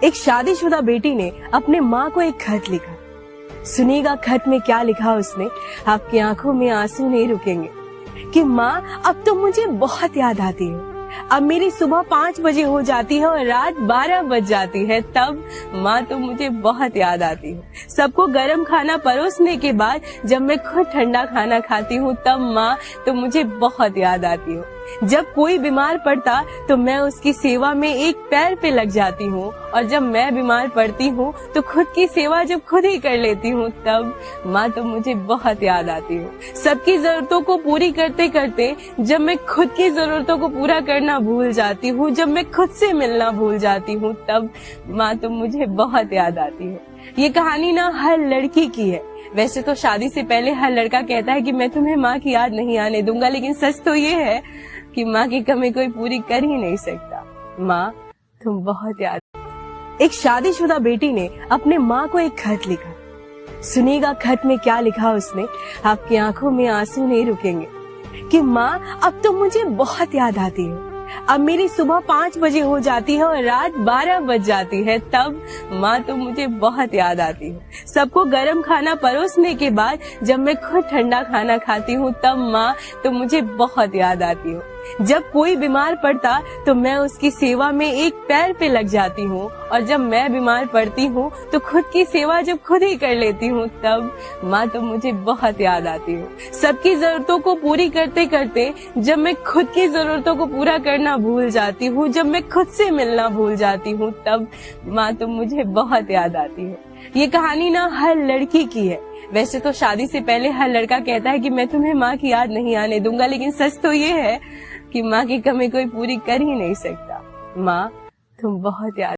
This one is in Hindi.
एक शादीशुदा बेटी ने अपने माँ को एक खत लिखा। सुनिएगा खत में क्या लिखा उसने। आपकी आंखों में आंसू नहीं रुकेंगे कि माँ अब तो मुझे बहुत याद आती है। अब मेरी सुबह 5 बजे हो जाती है और रात 12 बज जाती है, तब माँ तो मुझे बहुत याद आती है। सबको गर्म खाना परोसने के बाद जब मैं खुद ठंडा खाना खाती हूँ तब माँ तो मुझे बहुत याद आती है। जब कोई बीमार पड़ता तो मैं उसकी सेवा में एक पैर पे लग जाती हूँ, और जब मैं बीमार पड़ती हूँ तो खुद की सेवा जब खुद ही कर लेती हूँ तब माँ तो मुझे बहुत याद आती है। सबकी जरूरतों को पूरी करते करते जब मैं खुद की जरूरतों को पूरा करना भूल जाती हूँ, जब मैं खुद से मिलना भूल जाती हूँ तब माँ तो मुझे बहुत याद आती है। ये कहानी ना हर लड़की की है। वैसे तो शादी से पहले हर लड़का कहता है कि मैं तुम्हें माँ की याद नहीं आने दूंगा, लेकिन सच तो ये है कि माँ की कमी कोई पूरी कर ही नहीं सकता। माँ तुम बहुत याद। एक शादीशुदा बेटी ने अपने माँ को एक खत लिखा। सुनिएगा खत में क्या लिखा उसने। आपकी आंखों में आंसू नहीं रुकेंगे कि माँ अब तो मुझे बहुत याद आती है। अब मेरी सुबह 5 बजे हो जाती है और रात 12 बज जाती है, तब माँ तो मुझे बहुत याद आती है। सबको गर्म खाना परोसने के बाद जब मैं खुद ठंडा खाना खाती हूँ तब माँ तो मुझे बहुत याद आती है। जब कोई बीमार पड़ता तो मैं उसकी सेवा में एक पैर पे लग जाती हूँ, और जब मैं बीमार पड़ती हूँ तो खुद की सेवा जब खुद ही कर लेती हूँ तब माँ तो मुझे बहुत याद आती है। सबकी जरूरतों को पूरी करते करते जब मैं खुद की जरूरतों को पूरा करना भूल जाती हूँ, जब मैं खुद से मिलना भूल जाती हूँ तब माँ तो मुझे बहुत याद आती है। ये कहानी ना हर लड़की की है। वैसे तो शादी से पहले हर लड़का कहता है कि मैं तुम्हें माँ की याद नहीं आने दूंगा, लेकिन सच तो ये है कि माँ की कमी कोई पूरी कर ही नहीं सकता। माँ तुम बहुत याद